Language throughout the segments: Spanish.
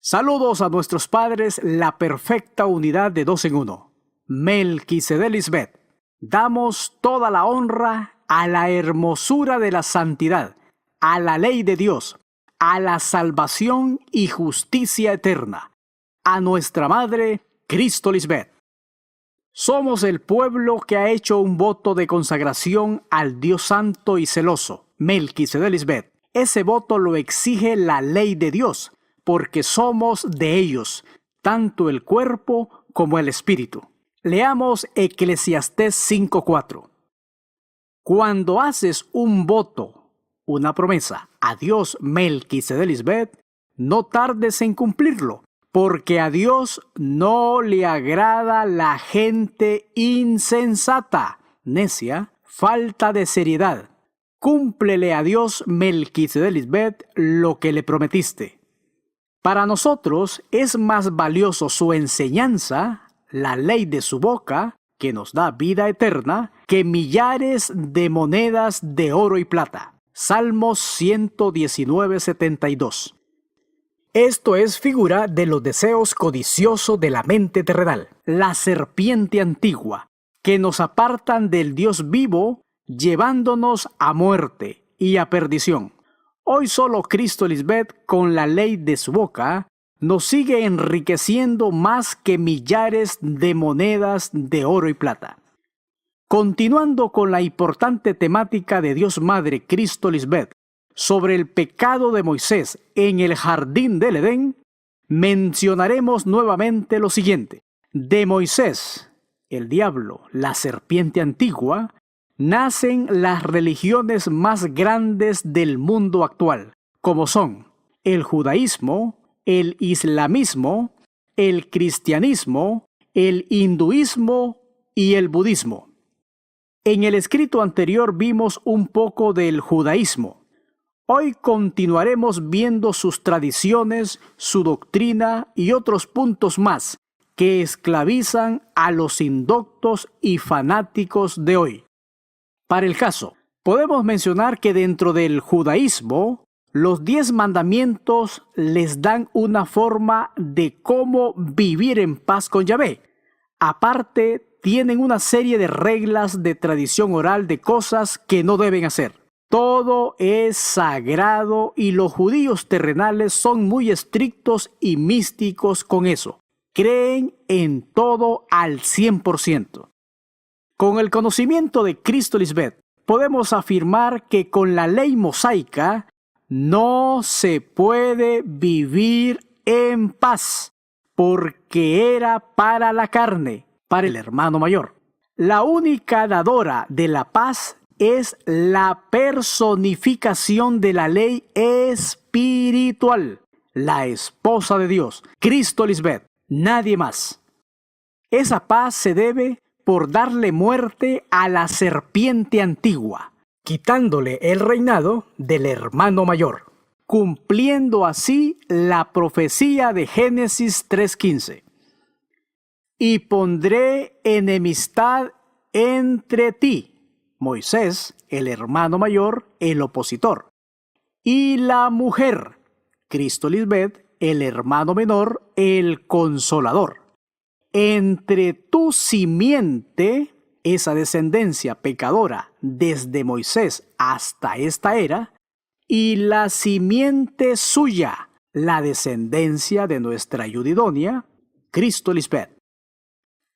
Saludos a nuestros padres, la perfecta unidad de dos en uno. Melquisedec Lisbeth. Damos toda la honra a la hermosura de la santidad, a la ley de Dios, a la salvación y justicia eterna, a nuestra Madre, Cristo Lisbeth. Somos el pueblo que ha hecho un voto de consagración al Dios santo y celoso, Melquisedec Lisbeth. Ese voto lo exige la ley de Dios, porque somos de ellos, tanto el cuerpo como el espíritu. Leamos Eclesiastés 5:4. Cuando haces un voto, una promesa, a Dios Melquisedec Lisbeth, no tardes en cumplirlo, porque a Dios no le agrada la gente insensata, necia, falta de seriedad. Cúmplele a Dios Melquisedec Lisbeth lo que le prometiste. Para nosotros es más valioso su enseñanza, la ley de su boca, que nos da vida eterna, que millares de monedas de oro y plata. Salmos 119:72. Esto es figura de los deseos codiciosos de la mente terrenal, la serpiente antigua, que nos apartan del Dios vivo, llevándonos a muerte y a perdición. Hoy solo Cristo Lisbeth, con la ley de su boca, nos sigue enriqueciendo más que millares de monedas de oro y plata. Continuando con la importante temática de Dios Madre Cristo Lisbeth sobre el pecado de Moisés en el jardín del Edén, mencionaremos nuevamente lo siguiente. De Moisés, el diablo, la serpiente antigua, nacen las religiones más grandes del mundo actual, como son el judaísmo, el islamismo, el cristianismo, el hinduismo y el budismo. En el escrito anterior vimos un poco del judaísmo. Hoy continuaremos viendo sus tradiciones, su doctrina y otros puntos más que esclavizan a los indoctos y fanáticos de hoy. Para el caso, podemos mencionar que dentro del judaísmo, los 10 mandamientos les dan una forma de cómo vivir en paz con Yahvé. Aparte, tienen una serie de reglas de tradición oral de cosas que no deben hacer. Todo es sagrado y los judíos terrenales son muy estrictos y místicos con eso. Creen en todo al 100%. Con el conocimiento de Cristo Lisbeth, podemos afirmar que con la ley mosaica no se puede vivir en paz, porque era para la carne, para el hermano mayor. La única dadora de la paz es la personificación de la ley espiritual, la esposa de Dios, Cristo Lisbeth, nadie más. Esa paz se debe por darle muerte a la serpiente antigua, quitándole el reinado del hermano mayor, cumpliendo así la profecía de Génesis 3:15. Y pondré enemistad entre ti, Moisés, el hermano mayor, el opositor, y la mujer, Cristo Lisbeth, el hermano menor, el consolador. Entre tu simiente, esa descendencia pecadora desde Moisés hasta esta era, y la simiente suya, la descendencia de nuestra ayuda idónea, Cristo Lisbeth.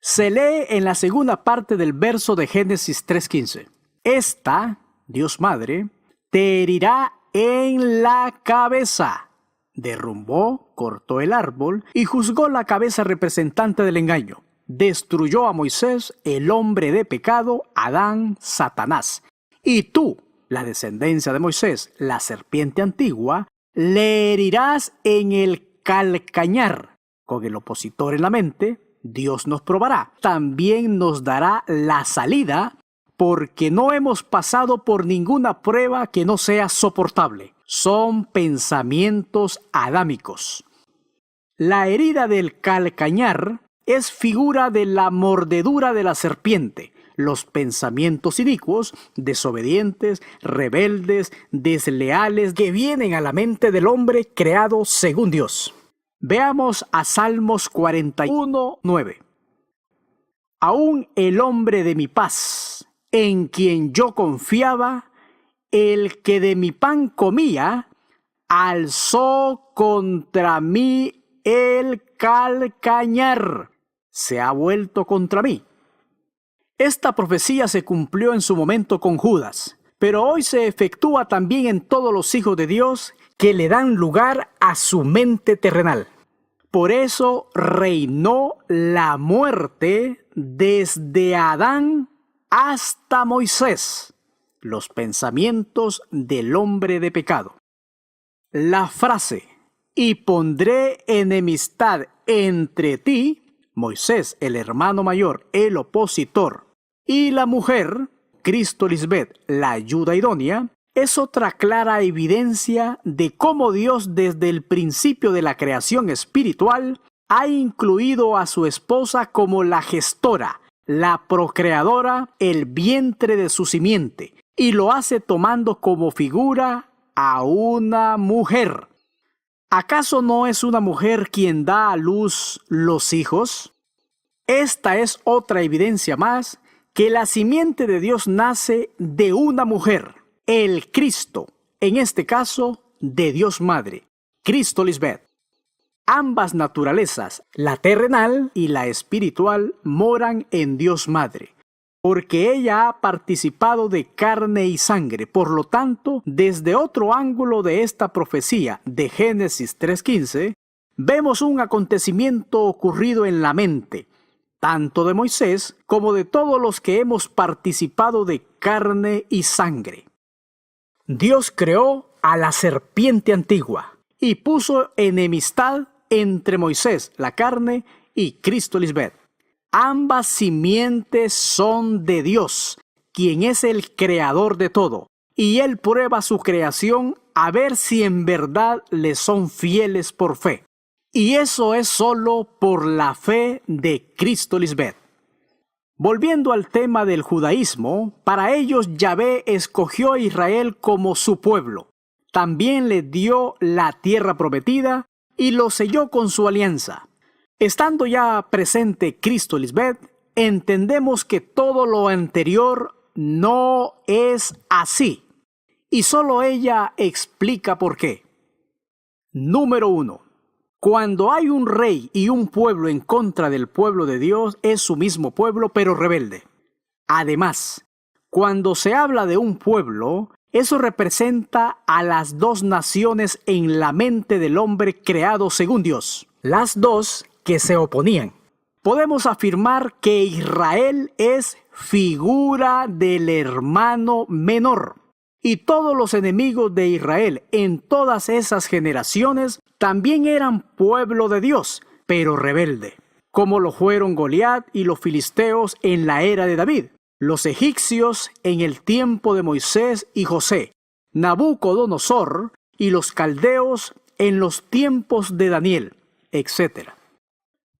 Se lee en la segunda parte del verso de Génesis 3:15. Esta, Dios Madre, te herirá en la cabeza. Derrumbó, cortó el árbol y juzgó la cabeza representante del engaño. Destruyó a Moisés, el hombre de pecado, Adán, Satanás. Y tú, la descendencia de Moisés, la serpiente antigua, le herirás en el calcañar. Con el opositor en la mente, Dios nos probará. También nos dará la salida, porque no hemos pasado por ninguna prueba que no sea soportable. Son pensamientos adámicos. La herida del calcañar es figura de la mordedura de la serpiente, los pensamientos inicuos, desobedientes, rebeldes, desleales que vienen a la mente del hombre creado según Dios. Veamos a Salmos 41:9. Aún el hombre de mi paz, en quien yo confiaba, el que de mi pan comía, alzó contra mí el calcañar. Se ha vuelto contra mí. Esta profecía se cumplió en su momento con Judas, pero hoy se efectúa también en todos los hijos de Dios que le dan lugar a su mente terrenal. Por eso reinó la muerte desde Adán hasta Moisés, los pensamientos del hombre de pecado. La frase, y pondré enemistad entre ti, Moisés, el hermano mayor, el opositor, y la mujer, Cristo Lisbeth, la ayuda idónea, es otra clara evidencia de cómo Dios desde el principio de la creación espiritual ha incluido a su esposa como la gestora, la procreadora, el vientre de su simiente, y lo hace tomando como figura a una mujer. ¿Acaso no es una mujer quien da a luz los hijos? Esta es otra evidencia más que la simiente de Dios nace de una mujer, el Cristo, en este caso de Dios Madre, Cristo Lisbeth. Ambas naturalezas, la terrenal y la espiritual, moran en Dios Madre, porque ella ha participado de carne y sangre. Por lo tanto, desde otro ángulo de esta profecía de Génesis 3:15, vemos un acontecimiento ocurrido en la mente, tanto de Moisés como de todos los que hemos participado de carne y sangre. Dios creó a la serpiente antigua y puso enemistad entre Moisés, la carne, y Cristo Lisbeth. Ambas simientes son de Dios, quien es el creador de todo, y Él prueba su creación a ver si en verdad le son fieles por fe. Y eso es solo por la fe de Cristo Lisbeth. Volviendo al tema del judaísmo, para ellos Yahvé escogió a Israel como su pueblo. También le dio la tierra prometida y lo selló con su alianza. Estando ya presente Cristo Lisbeth, entendemos que todo lo anterior no es así. Y solo ella explica por qué. Número 1. Cuando hay un rey y un pueblo en contra del pueblo de Dios, es su mismo pueblo, pero rebelde. Además, cuando se habla de un pueblo, eso representa a las dos naciones en la mente del hombre creado según Dios. Las dos que se oponían. Podemos afirmar que Israel es figura del hermano menor. Y todos los enemigos de Israel en todas esas generaciones también eran pueblo de Dios, pero rebelde, como lo fueron Goliat y los filisteos en la era de David, los egipcios en el tiempo de Moisés y José, Nabucodonosor y los caldeos en los tiempos de Daniel, etc.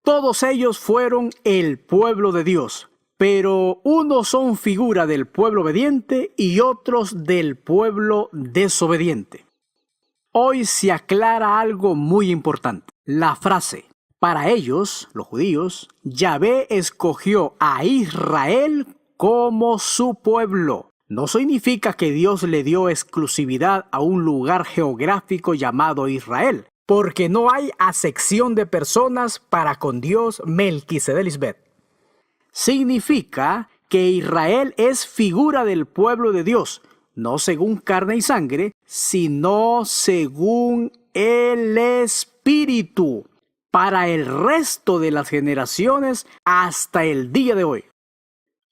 Todos ellos fueron el pueblo de Dios, pero unos son figura del pueblo obediente y otros del pueblo desobediente. Hoy se aclara algo muy importante. La frase, para ellos, los judíos, Yahvé escogió a Israel como su pueblo. No significa que Dios le dio exclusividad a un lugar geográfico llamado Israel, porque no hay acepción de personas para con Dios Melquisedec Lisbeth. Significa que Israel es figura del pueblo de Dios, no según carne y sangre, sino según el Espíritu, para el resto de las generaciones hasta el día de hoy.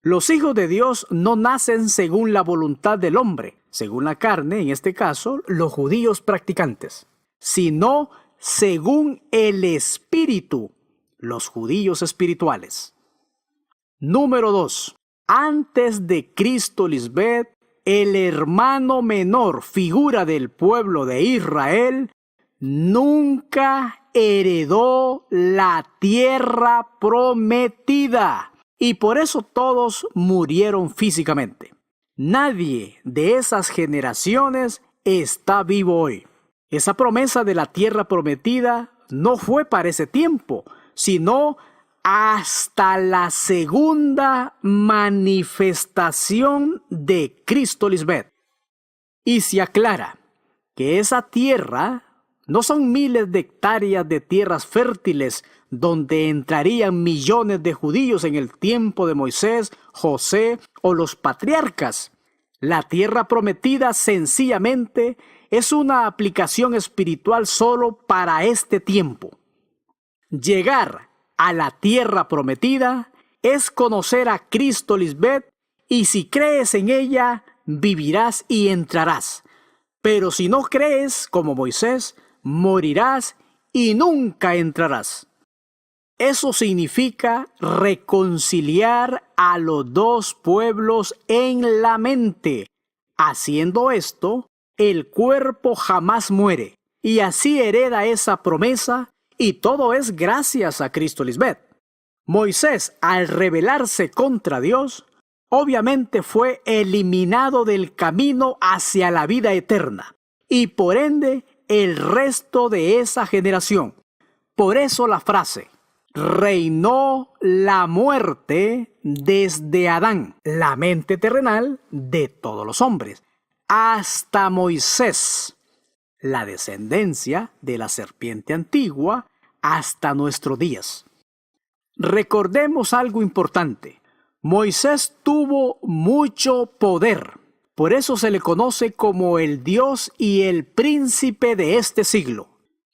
Los hijos de Dios no nacen según la voluntad del hombre, según la carne, en este caso, los judíos practicantes, sino según el Espíritu, los judíos espirituales. Número 2. Antes de Cristo Lisbeth, el hermano menor, figura del pueblo de Israel, nunca heredó la tierra prometida. Y por eso todos murieron físicamente. Nadie de esas generaciones está vivo hoy. Esa promesa de la tierra prometida no fue para ese tiempo, sino hasta la segunda manifestación de Cristo Lisbeth. Y se aclara que esa tierra no son miles de hectáreas de tierras fértiles donde entrarían millones de judíos en el tiempo de Moisés, José o los patriarcas. La tierra prometida sencillamente es una aplicación espiritual solo para este tiempo. Llegar a la tierra prometida es conocer a Cristo Lisbeth, y si crees en ella, vivirás y entrarás. Pero si no crees, como Moisés, morirás y nunca entrarás. Eso significa reconciliar a los dos pueblos en la mente. Haciendo esto, el cuerpo jamás muere, y así hereda esa promesa, y todo es gracias a Cristo Lisbeth. Moisés, al rebelarse contra Dios, obviamente fue eliminado del camino hacia la vida eterna, y por ende el resto de esa generación. Por eso la frase: reinó la muerte desde Adán, la mente terrenal de todos los hombres, hasta Moisés, la descendencia de la serpiente antigua, hasta nuestros días. Recordemos algo importante. Moisés tuvo mucho poder. Por eso se le conoce como el Dios y el príncipe de este siglo.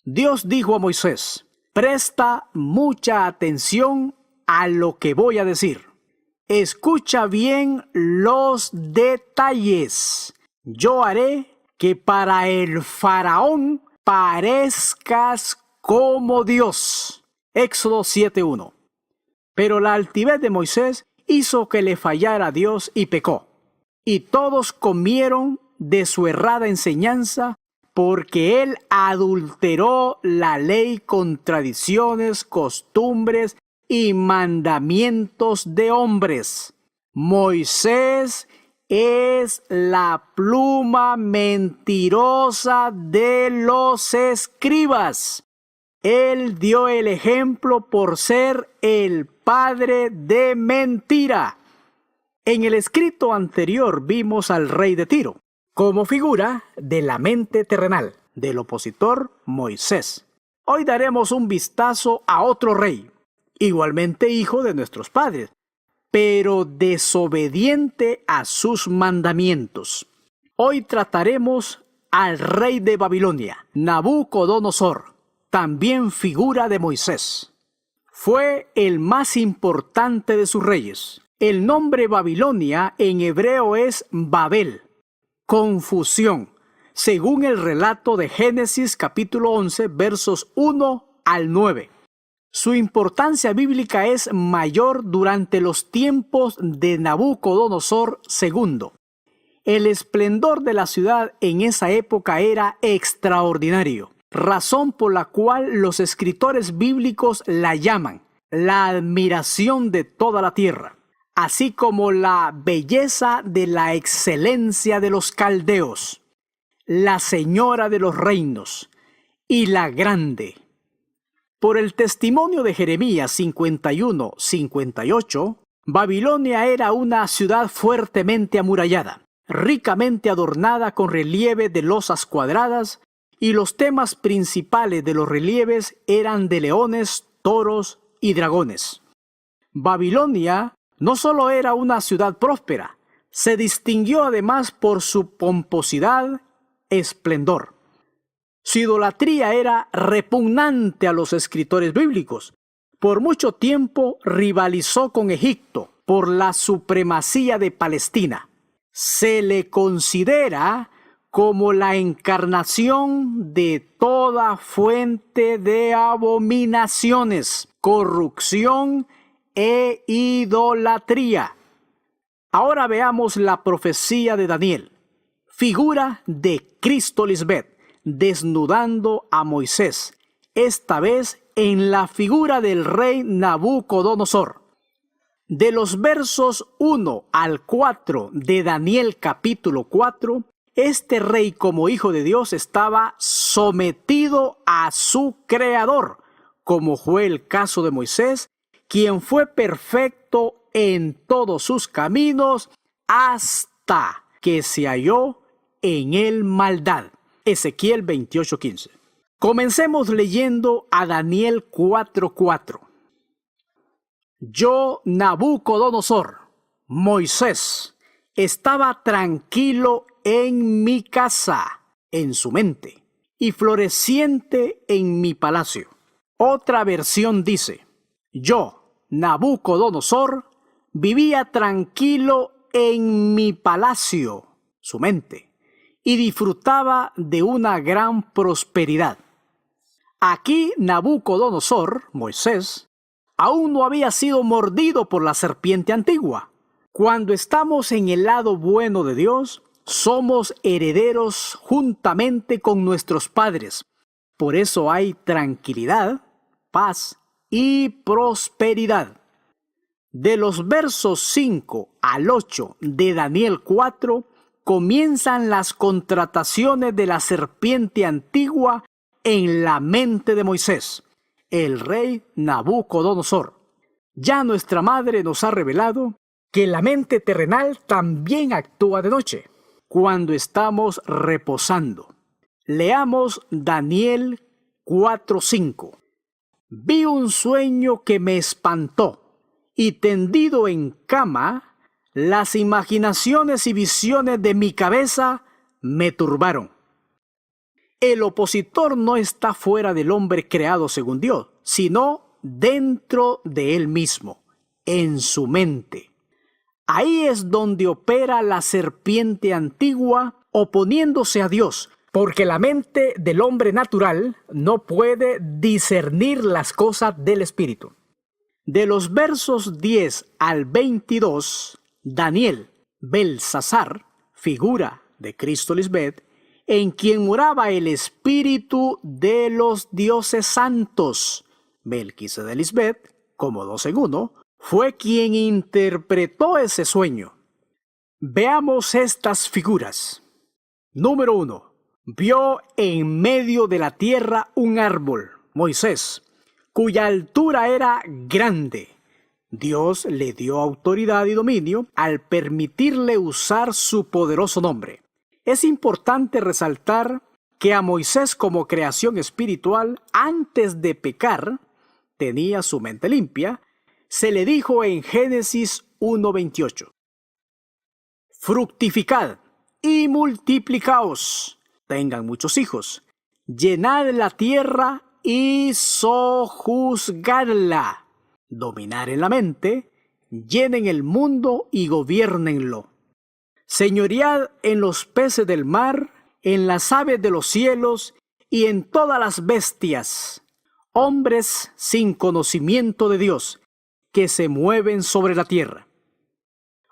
Dios dijo a Moisés: presta mucha atención a lo que voy a decir. Escucha bien los detalles. Yo haré que para el faraón parezcas como Dios. Éxodo 7:1. Pero la altivez de Moisés hizo que le fallara a Dios y pecó. Y todos comieron de su errada enseñanza, porque él adulteró la ley con tradiciones, costumbres y mandamientos de hombres. Moisés es la pluma mentirosa de los escribas. Él dio el ejemplo por ser el padre de mentira. En el escrito anterior vimos al rey de Tiro como figura de la mente terrenal del opositor Moisés. Hoy daremos un vistazo a otro rey, igualmente hijo de nuestros padres, pero desobediente a sus mandamientos. Hoy trataremos al rey de Babilonia, Nabucodonosor, también figura de Moisés. Fue el más importante de sus reyes. El nombre Babilonia en hebreo es Babel, confusión, según el relato de Génesis capítulo 11, versos 1 al 9. Su importancia bíblica es mayor durante los tiempos de Nabucodonosor II. El esplendor de la ciudad en esa época era extraordinario, razón por la cual los escritores bíblicos la llaman la admiración de toda la tierra, así como la belleza de la excelencia de los caldeos, la señora de los reinos y la grande. Por el testimonio de Jeremías 51-58, Babilonia era una ciudad fuertemente amurallada, ricamente adornada con relieve de losas cuadradas, y los temas principales de los relieves eran de leones, toros y dragones. Babilonia no solo era una ciudad próspera, se distinguió además por su pomposidad, esplendor. Su idolatría era repugnante a los escritores bíblicos. Por mucho tiempo rivalizó con Egipto por la supremacía de Palestina. Se le considera como la encarnación de toda fuente de abominaciones, corrupción e idolatría. Ahora veamos la profecía de Daniel, figura de Cristo Lisbeth, desnudando a Moisés, esta vez en la figura del rey Nabucodonosor. De los versos 1 al 4 de Daniel capítulo 4, Este rey, como hijo de Dios, estaba sometido a su creador, como fue el caso de Moisés, quien fue perfecto en todos sus caminos hasta que se halló en él maldad. Ezequiel 28:15. Comencemos leyendo a Daniel 4:4. Yo, Nabucodonosor, Moisés, estaba tranquilo en mi casa, en su mente, y floreciente en mi palacio. Otra versión dice, yo, Nabucodonosor, vivía tranquilo en mi palacio, su mente, y disfrutaba de una gran prosperidad. Aquí Nabucodonosor, Moisés, aún no había sido mordido por la serpiente antigua. Cuando estamos en el lado bueno de Dios, somos herederos juntamente con nuestros padres. Por eso hay tranquilidad, paz y prosperidad. De los versos 5 al 8 de Daniel 4 comienzan las contrataciones de la serpiente antigua en la mente de Moisés, el rey Nabucodonosor. Ya nuestra madre nos ha revelado que la mente terrenal también actúa de noche, cuando estamos reposando. Leamos Daniel 4:5. Vi un sueño que me espantó, y tendido en cama, las imaginaciones y visiones de mi cabeza me turbaron. El opositor no está fuera del hombre creado según Dios, sino dentro de él mismo, en su mente. Ahí es donde opera la serpiente antigua oponiéndose a Dios, porque la mente del hombre natural no puede discernir las cosas del espíritu. De los versos 10 al 22, Daniel, Belsasar, figura de Cristo Lisbeth, en quien moraba el espíritu de los dioses santos, Melquisedec Lisbeth, como 2 en 1, fue quien interpretó ese sueño. Veamos estas figuras. Número 1. Vio en medio de la tierra un árbol, Moisés, cuya altura era grande. Dios le dio autoridad y dominio al permitirle usar su poderoso nombre. Es importante resaltar que a Moisés como creación espiritual, antes de pecar, tenía su mente limpia. Se le dijo en Génesis 1:28. Fructificad y multiplicaos, tengan muchos hijos, llenad la tierra y sojuzgadla, dominar en la mente, llenen el mundo y gobiernenlo. Señoread en los peces del mar, en las aves de los cielos y en todas las bestias, hombres sin conocimiento de Dios, que se mueven sobre la tierra.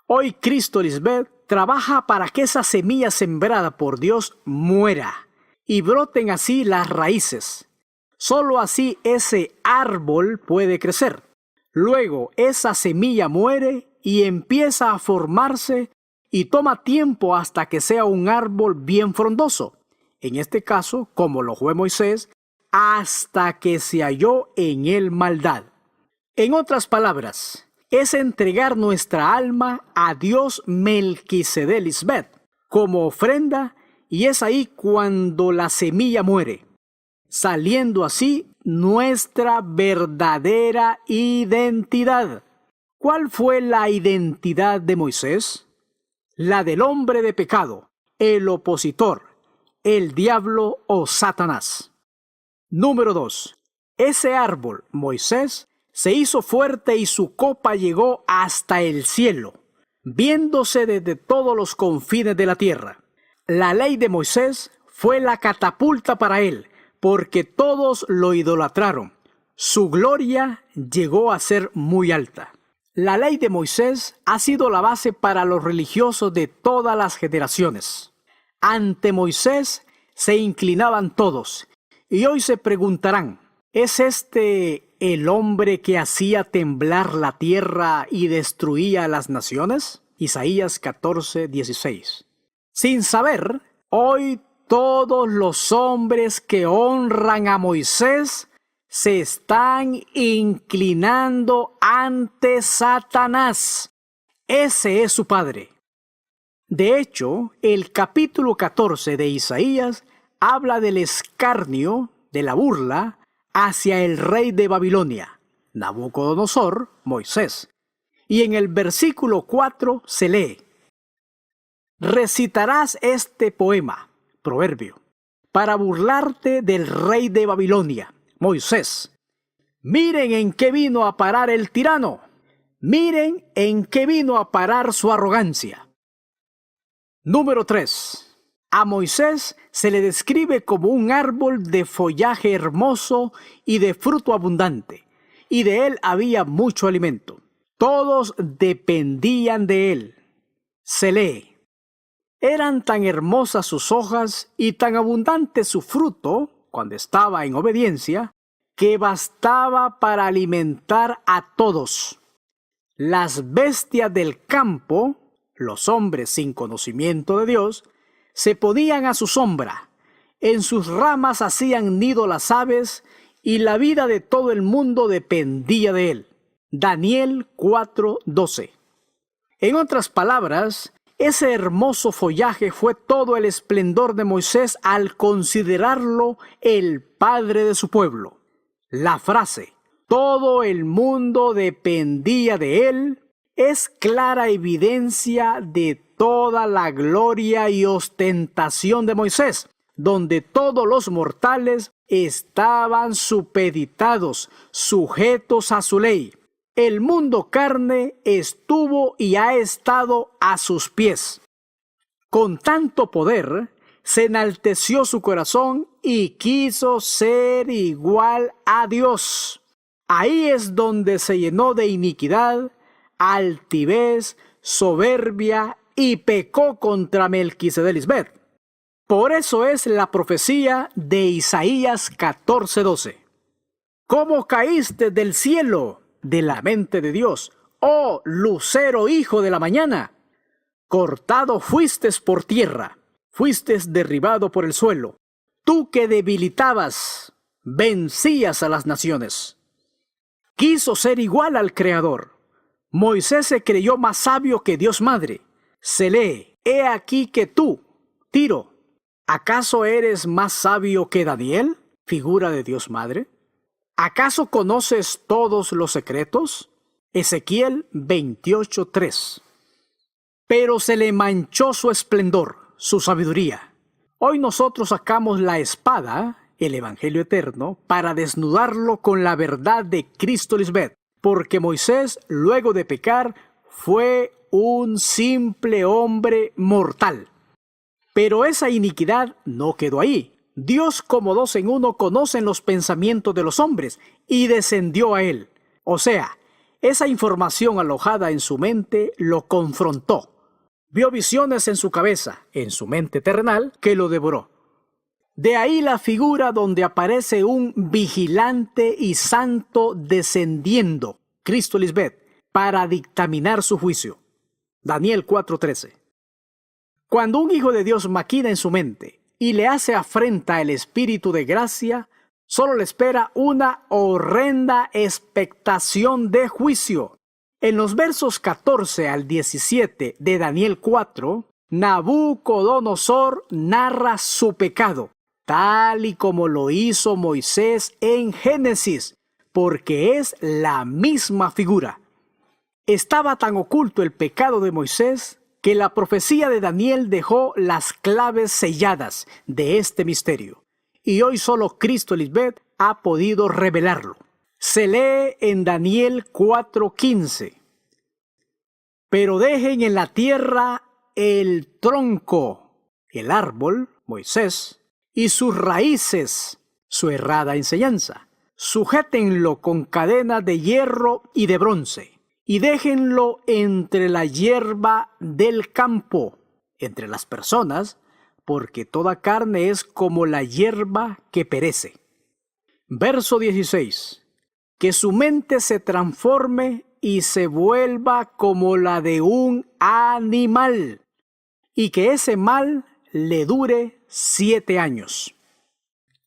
Hoy Cristo Lisbeth trabaja para que esa semilla sembrada por Dios muera y broten así las raíces. Solo así ese árbol puede crecer. Luego esa semilla muere y empieza a formarse y toma tiempo hasta que sea un árbol bien frondoso. En este caso, como lo fue Moisés, hasta que se halló en él maldad. En otras palabras, es entregar nuestra alma a Dios Melquisedec Lisbeth como ofrenda, y es ahí cuando la semilla muere, saliendo así nuestra verdadera identidad. ¿Cuál fue la identidad de Moisés? La del hombre de pecado, el opositor, el diablo o Satanás. Número 2. Ese árbol, Moisés, se hizo fuerte y su copa llegó hasta el cielo, viéndose desde todos los confines de la tierra. La ley de Moisés fue la catapulta para él, porque todos lo idolatraron. Su gloria llegó a ser muy alta. La ley de Moisés ha sido la base para los religiosos de todas las generaciones. Ante Moisés se inclinaban todos, y hoy se preguntarán, ¿es este el hombre que hacía temblar la tierra y destruía a las naciones? Isaías 14:16. Sin saber, Hoy todos los hombres que honran a Moisés se están inclinando ante Satanás. Ese es su padre. De hecho, el capítulo 14 de Isaías habla del escarnio, de la burla, hacia el rey de Babilonia, Nabucodonosor, Moisés. Y en el versículo 4 se lee: recitarás este poema, proverbio, para burlarte del rey de Babilonia, Moisés. Miren en qué vino a parar el tirano. Miren en qué vino a parar su arrogancia. Número 3. A Moisés se le describe como un árbol de follaje hermoso y de fruto abundante, y de él había mucho alimento. Todos dependían de él. Se lee: eran tan hermosas sus hojas y tan abundante su fruto, cuando estaba en obediencia, que bastaba para alimentar a todos. Las bestias del campo, los hombres sin conocimiento de Dios, se ponían a su sombra. En sus ramas hacían nido las aves, y la vida de todo el mundo dependía de él. Daniel 4:12. En otras palabras, ese hermoso follaje fue todo el esplendor de Moisés al considerarlo el padre de su pueblo. La frase "todo el mundo dependía de él" es clara evidencia de toda la gloria y ostentación de Moisés, donde todos los mortales estaban supeditados, sujetos a su ley. El mundo carne estuvo y ha estado a sus pies. Con tanto poder, se enalteció su corazón y quiso ser igual a Dios. Ahí es donde se llenó de iniquidad, altivez, soberbia y pecó contra Melquisedec. Por eso es la profecía de Isaías 14:12. ¿Cómo caíste del cielo, de la mente de Dios, oh lucero hijo de la mañana? Cortado fuiste por tierra, fuiste derribado por el suelo. Tú que debilitabas, vencías a las naciones. Quiso ser igual al Creador. Moisés se creyó más sabio que Dios Madre. Se lee: he aquí que tú, Tiro, ¿acaso eres más sabio que Daniel, figura de Dios Madre? ¿Acaso conoces todos los secretos? Ezequiel 28:3. Pero se le manchó su esplendor, su sabiduría. Hoy nosotros sacamos la espada, el Evangelio eterno, para desnudarlo con la verdad de Cristo Lisbeth, porque Moisés, luego de pecar, fue un simple hombre mortal. Pero esa iniquidad no quedó ahí. Dios, como dos en uno, conoce los pensamientos de los hombres y descendió a él. O sea, esa información alojada en su mente lo confrontó. Vio visiones en su cabeza, en su mente terrenal, que lo devoró. De ahí la figura donde aparece un vigilante y santo descendiendo, Cristo Lisbeth, para dictaminar su juicio. Daniel 4:13. Cuando un hijo de Dios maquina en su mente y le hace afrenta el espíritu de gracia, solo le espera una horrenda expectación de juicio. En los versos 14 al 17 de Daniel 4, Nabucodonosor narra su pecado, tal y como lo hizo Moisés en Génesis, porque es la misma figura. Estaba tan oculto el pecado de Moisés que la profecía de Daniel dejó las claves selladas de este misterio, y hoy solo Cristo Lisbeth ha podido revelarlo. Se lee en Daniel 4:15. Pero dejen en la tierra el tronco, el árbol, Moisés, y sus raíces, su errada enseñanza. Sujétenlo con cadenas de hierro y de bronce, y déjenlo entre la hierba del campo, entre las personas, porque toda carne es como la hierba que perece. Verso 16. Que su mente se transforme y se vuelva como la de un animal, y que ese mal le dure 7 años.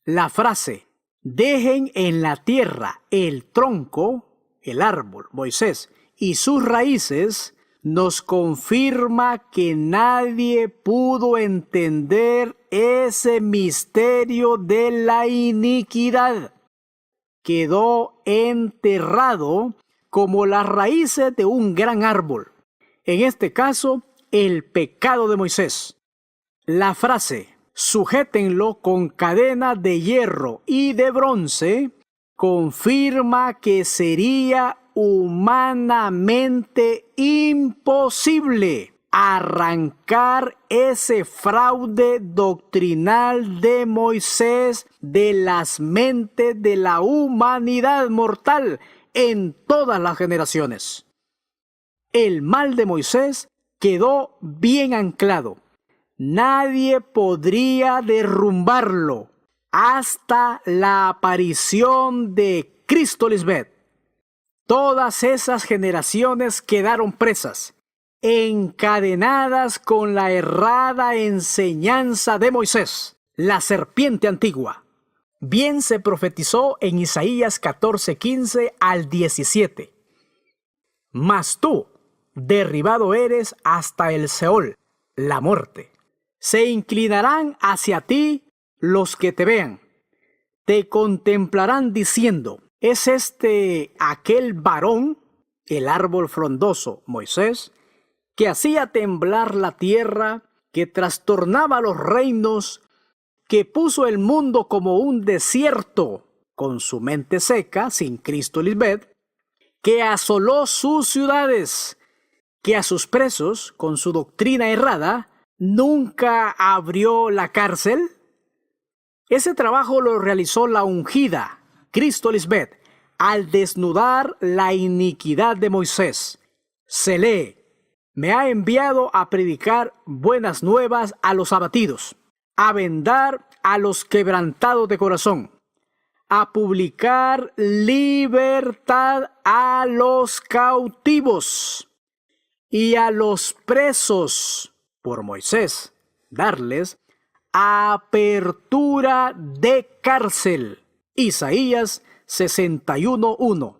La frase, dejen en la tierra el tronco, el árbol, Moisés, y sus raíces, nos confirma que nadie pudo entender ese misterio de la iniquidad. Quedó enterrado como las raíces de un gran árbol. En este caso, el pecado de Moisés. La frase, sujétenlo con cadenas de hierro y de bronce, confirma que sería humanamente imposible arrancar ese fraude doctrinal de Moisés de las mentes de la humanidad mortal en todas las generaciones. El mal de Moisés quedó bien anclado. Nadie podría derrumbarlo hasta la aparición de Cristo Lisbeth. Todas esas generaciones quedaron presas, encadenadas con la errada enseñanza de Moisés, la serpiente antigua. Bien se profetizó en Isaías 14:15 al 17. Mas tú, derribado eres hasta el Seol, la muerte. Se inclinarán hacia ti los que te vean. Te contemplarán diciendo, ¿es este aquel varón, el árbol frondoso, Moisés, que hacía temblar la tierra, que trastornaba los reinos, que puso el mundo como un desierto, con su mente seca, sin Cristo Lisbeth, que asoló sus ciudades, que a sus presos, con su doctrina errada, nunca abrió la cárcel? Ese trabajo lo realizó la ungida, Cristo Lisbeth, al desnudar la iniquidad de Moisés. Se lee, me ha enviado a predicar buenas nuevas a los abatidos, a vendar a los quebrantados de corazón, a publicar libertad a los cautivos y a los presos, por Moisés, darles apertura de cárcel. Isaías 61:1.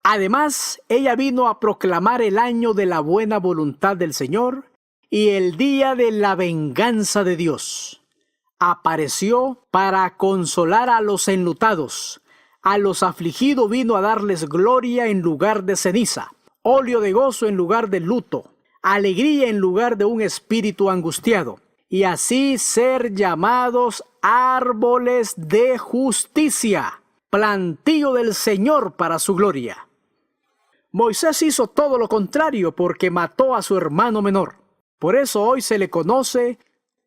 Además, ella vino a proclamar el año de la buena voluntad del Señor y el día de la venganza de Dios. Apareció para consolar a los enlutados. A los afligidos vino a darles gloria en lugar de ceniza, óleo de gozo en lugar de luto, alegría en lugar de un espíritu angustiado, y así ser llamados árboles de justicia, plantío del Señor para su gloria. Moisés hizo todo lo contrario porque mató a su hermano menor. Por eso hoy se le conoce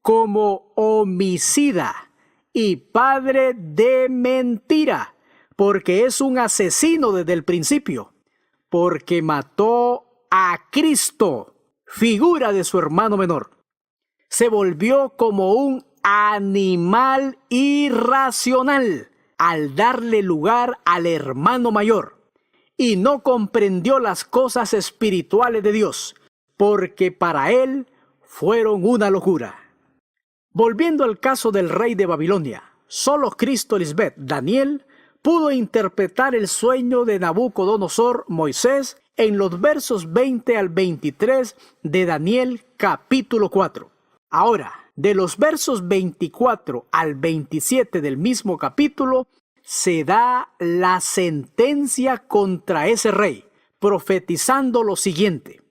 como homicida y padre de mentira, porque es un asesino desde el principio, porque mató a Cristo, figura de su hermano menor. Se volvió como un animal irracional al darle lugar al hermano mayor y no comprendió las cosas espirituales de Dios, porque para él fueron una locura. Volviendo al caso del rey de Babilonia, solo Cristo Lisbeth, Daniel, pudo interpretar el sueño de Nabucodonosor, Moisés, en los versos 20 al 23 de Daniel capítulo 4. Ahora, de los versos 24 al 27 del mismo capítulo, se da la sentencia contra ese rey, profetizando lo siguiente: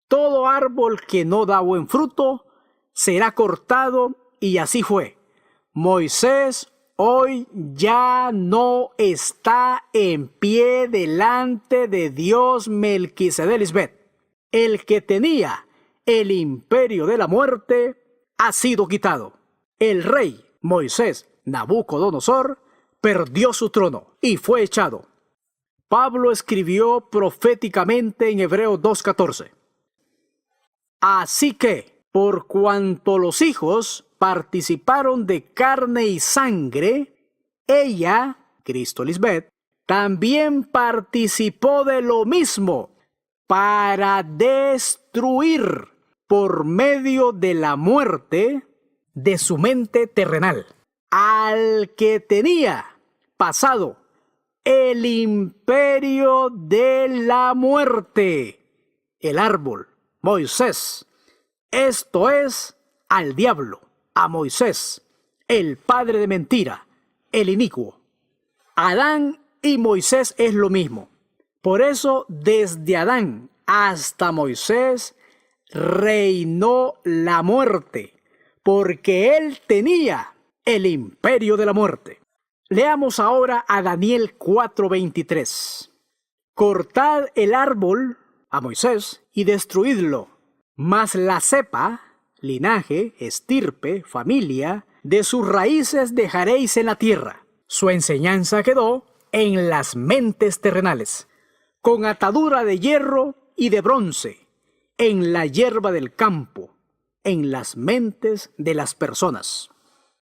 todo árbol que no da buen fruto será cortado, y así fue. Moisés hoy ya no está en pie delante de Dios Melquisedec Lisbeth. El que tenía el imperio de la muerte ha sido quitado. El rey Moisés Nabucodonosor perdió su trono y fue echado. Pablo escribió proféticamente en Hebreos 2:14. Así que, por cuanto los hijos participaron de carne y sangre, ella, Cristo Lisbeth, también participó de lo mismo para destruir por medio de la muerte de su mente terrenal, al que tenía pasado el imperio de la muerte, el árbol, Moisés, esto es, al diablo, a Moisés, el padre de mentira, el inicuo. Adán y Moisés es lo mismo. Por eso, desde Adán hasta Moisés, reinó la muerte, porque él tenía el imperio de la muerte. Leamos ahora a Daniel 4:23. Cortad el árbol a Moisés y destruidlo, mas la cepa, linaje, estirpe, familia, de sus raíces dejaréis en la tierra. Su enseñanza quedó en las mentes terrenales, con atadura de hierro y de bronce, en la hierba del campo, en las mentes de las personas.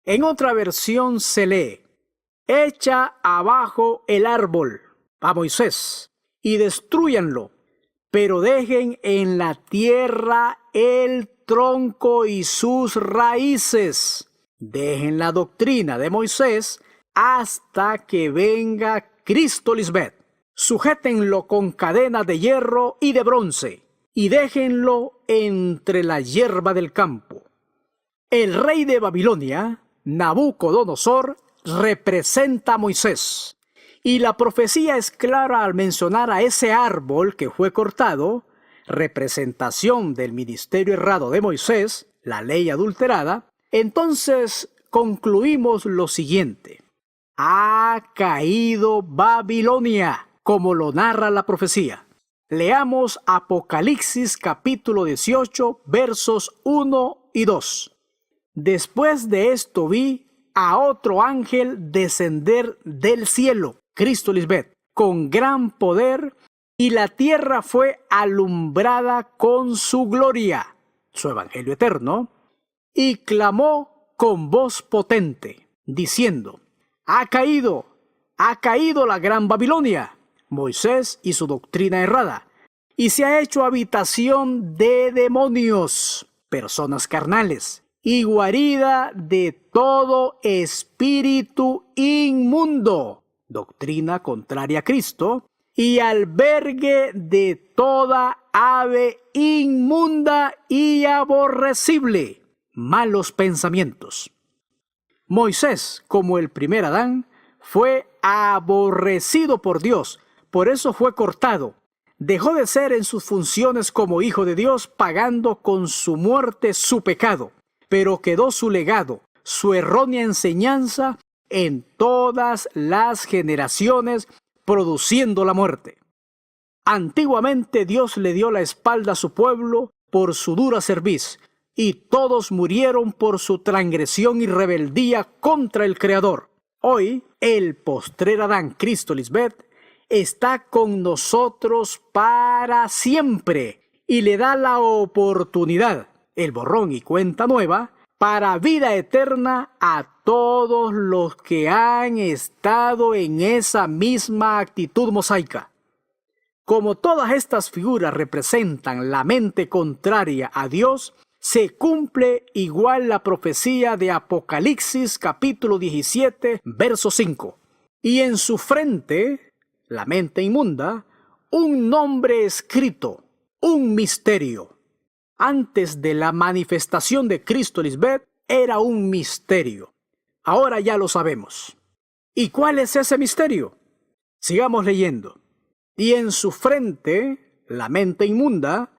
En otra versión se lee: echa abajo el árbol a Moisés y destrúyanlo, pero dejen en la tierra el tronco y sus raíces. Dejen la doctrina de Moisés hasta que venga Cristo Lisbeth. Sujétenlo con cadenas de hierro y de bronce, y déjenlo entre la hierba del campo. El rey de Babilonia, Nabucodonosor, representa a Moisés, y la profecía es clara al mencionar a ese árbol que fue cortado, representación del ministerio errado de Moisés, la ley adulterada. Entonces concluimos lo siguiente: ha caído Babilonia, como lo narra la profecía. Leamos Apocalipsis capítulo 18, versos 1 y 2. Después de esto vi a otro ángel descender del cielo, Cristo Lisbeth, con gran poder, y la tierra fue alumbrada con su gloria, su evangelio eterno, y clamó con voz potente, diciendo: ha caído la gran Babilonia, Moisés y su doctrina errada, y se ha hecho habitación de demonios, personas carnales, y guarida de todo espíritu inmundo, doctrina contraria a Cristo, y albergue de toda ave inmunda y aborrecible, malos pensamientos. Moisés, como el primer Adán, fue aborrecido por Dios, por eso fue cortado. Dejó de ser en sus funciones como hijo de Dios, pagando con su muerte su pecado, pero quedó su legado, su errónea enseñanza en todas las generaciones, produciendo la muerte. Antiguamente Dios le dio la espalda a su pueblo por su dura cerviz, y todos murieron por su transgresión y rebeldía contra el Creador. Hoy, el postrer Adán, Cristo Lisbeth, está con nosotros para siempre y le da la oportunidad, el borrón y cuenta nueva, para vida eterna a todos los que han estado en esa misma actitud mosaica. Como todas estas figuras representan la mente contraria a Dios, se cumple igual la profecía de Apocalipsis capítulo 17, verso 5. Y en su frente, la mente inmunda, un nombre escrito, un misterio. Antes de la manifestación de Cristo Lisbeth, era un misterio. Ahora ya lo sabemos. ¿Y cuál es ese misterio? Sigamos leyendo. Y en su frente, la mente inmunda,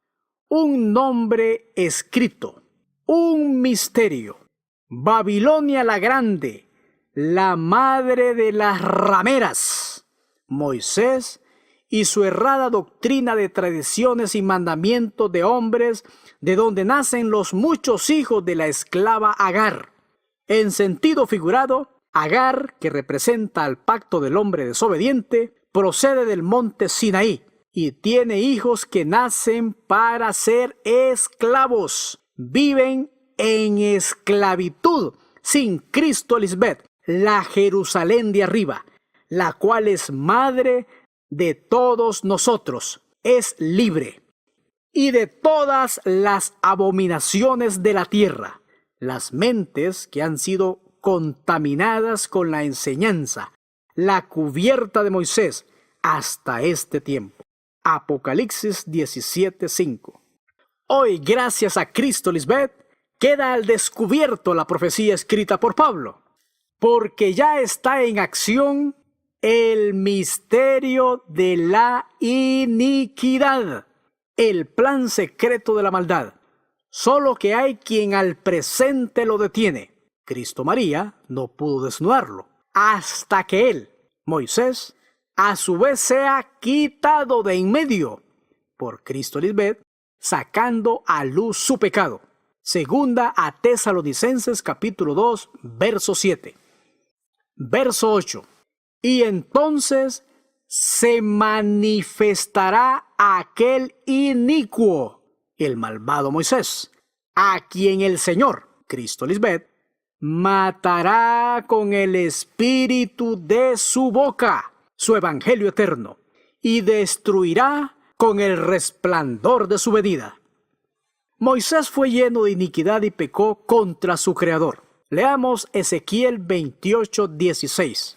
un nombre escrito, un misterio. Babilonia la Grande, la madre de las rameras. Moisés y su errada doctrina de tradiciones y mandamientos de hombres, de donde nacen los muchos hijos de la esclava Agar. En sentido figurado, Agar, que representa al pacto del hombre desobediente, procede del monte Sinaí y tiene hijos que nacen para ser esclavos. Viven en esclavitud sin Cristo Lisbeth, la Jerusalén de arriba, la cual es madre de todos nosotros, es libre. y de todas las abominaciones de la tierra, las mentes que han sido contaminadas con la enseñanza, la cubierta de Moisés, hasta este tiempo. Apocalipsis 17:5. Hoy, gracias a Cristo, Lisbeth, queda al descubierto la profecía escrita por Pablo, porque ya está en acción el misterio de la iniquidad, el plan secreto de la maldad. Solo que hay quien al presente lo detiene. Cristo María no pudo desnudarlo, hasta que él, Moisés, a su vez sea quitado de en medio por Cristo, Lisbeth, sacando a luz su pecado. Segunda a Tesalonicenses capítulo 2, verso 7. Verso 8. Y entonces se manifestará aquel inicuo, el malvado Moisés, a quien el Señor, Cristo, Lisbeth, matará con el espíritu de su boca, su evangelio eterno, y destruirá con el resplandor de su venida. Moisés fue lleno de iniquidad y pecó contra su Creador. Leamos Ezequiel 28:16.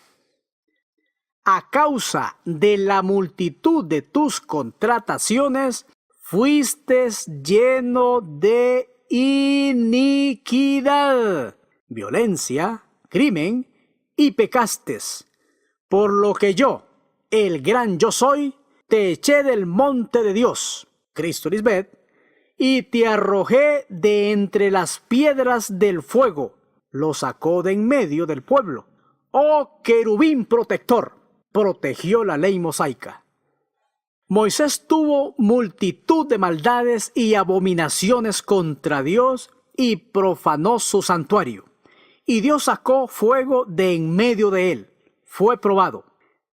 A causa de la multitud de tus contrataciones, fuiste lleno de iniquidad, violencia, crimen, y pecaste. Por lo que yo, el gran yo soy, te eché del monte de Dios, Cristo, Lisbeth, y te arrojé de entre las piedras del fuego, lo sacó de en medio del pueblo. Oh querubín protector, protegió la ley mosaica. Moisés tuvo multitud de maldades y abominaciones contra Dios y profanó su santuario. Y Dios sacó fuego de en medio de él. Fue probado,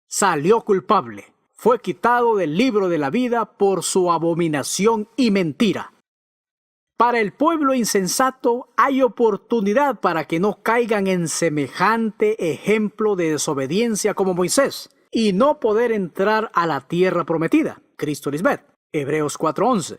salió culpable, fue quitado del libro de la vida por su abominación y mentira. Para el pueblo insensato hay oportunidad para que no caigan en semejante ejemplo de desobediencia como Moisés y no poder entrar a la tierra prometida, Cristo, Lisbeth, Hebreos 4:11.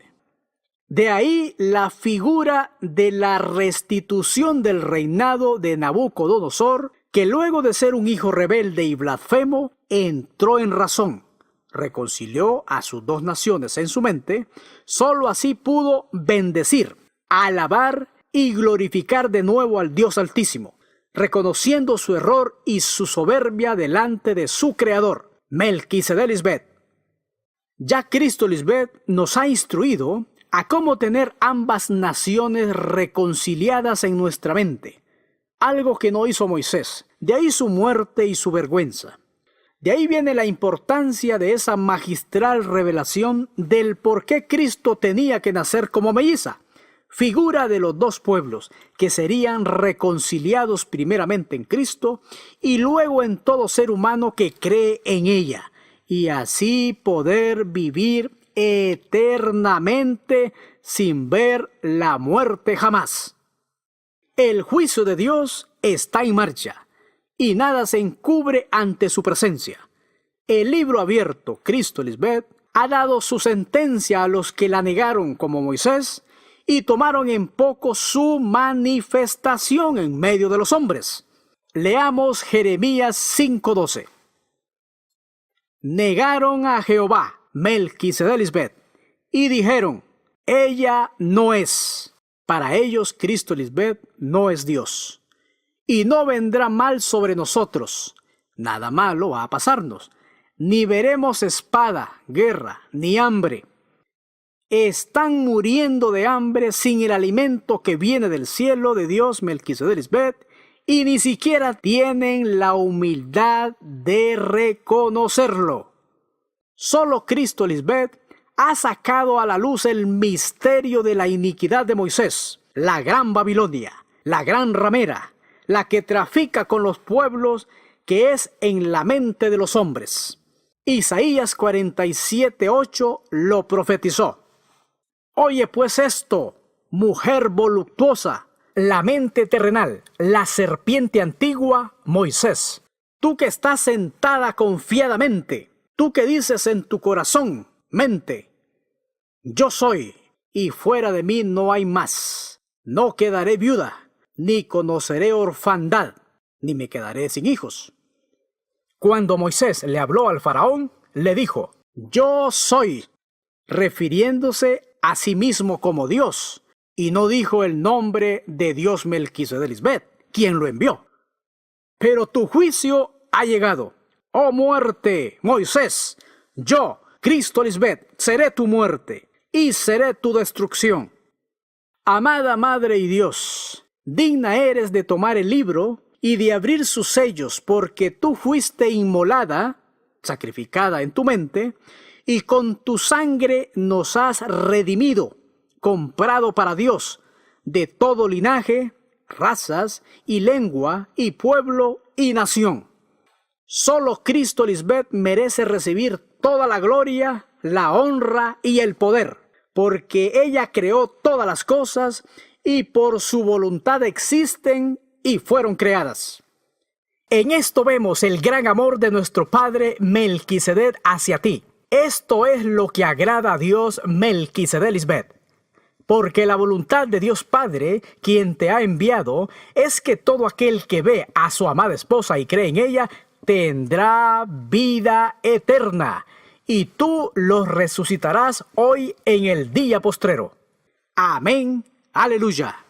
De ahí la figura de la restitución del reinado de Nabucodonosor, que luego de ser un hijo rebelde y blasfemo, entró en razón, reconcilió a sus dos naciones en su mente. Solo así pudo bendecir, alabar y glorificar de nuevo al Dios Altísimo, reconociendo su error y su soberbia delante de su Creador, Melquisedec, Lisbeth. Ya Cristo, Lisbeth, nos ha instruido a cómo tener ambas naciones reconciliadas en nuestra mente, algo que no hizo Moisés. De ahí su muerte y su vergüenza. De ahí viene la importancia de esa magistral revelación del por qué Cristo tenía que nacer como melliza, figura de los dos pueblos que serían reconciliados primeramente en Cristo y luego en todo ser humano que cree en ella, y así poder vivir eternamente sin ver la muerte jamás. El juicio de Dios está en marcha y nada se encubre ante su presencia. El libro abierto, Cristo, Lisbeth, ha dado su sentencia a los que la negaron como Moisés y tomaron en poco su manifestación en medio de los hombres. Leamos Jeremías 5:12. Negaron a Jehová, Melquisedec, Lisbeth, y dijeron, ella no es. Para ellos Cristo, Lisbeth, no es Dios. Y no vendrá mal sobre nosotros. Nada malo va a pasarnos. Ni veremos espada, guerra, ni hambre. Están muriendo de hambre sin el alimento que viene del cielo de Dios, Melquisedec, Lisbeth, y ni siquiera tienen la humildad de reconocerlo. Solo Cristo, Lisbeth, ha sacado a la luz el misterio de la iniquidad de Moisés, la gran Babilonia, la gran ramera, la que trafica con los pueblos, que es en la mente de los hombres. Isaías 47:8 lo profetizó. Oye pues esto, mujer voluptuosa, la mente terrenal, la serpiente antigua, Moisés. Tú que estás sentada confiadamente, tú que dices en tu corazón, mente, Yo soy, y fuera de mí no hay más. No quedaré viuda, ni conoceré orfandad, ni me quedaré sin hijos. Cuando Moisés le habló al faraón, le dijo, yo soy, refiriéndose a sí mismo como Dios, y no dijo el nombre de Dios Melquisedec, quien lo envió. Pero tu juicio ha llegado. Oh muerte, Moisés, yo, Cristo Lisbeth, seré tu muerte y seré tu destrucción. Amada Madre y Dios, digna eres de tomar el libro y de abrir sus sellos, porque tú fuiste inmolada, sacrificada en tu mente, y con tu sangre nos has redimido, comprado para Dios, de todo linaje, razas y lengua y pueblo y nación. Solo Cristo Lisbeth merece recibir toda la gloria, la honra y el poder, porque ella creó todas las cosas y por su voluntad existen y fueron creadas. En esto vemos el gran amor de nuestro Padre Melquisedec hacia ti. Esto es lo que agrada a Dios Melquisedec Lisbeth. Porque la voluntad de Dios Padre, quien te ha enviado, es que todo aquel que ve a su amada esposa y cree en ella, tendrá vida eterna, y tú los resucitarás hoy en el día postrero. Amén. Aleluya.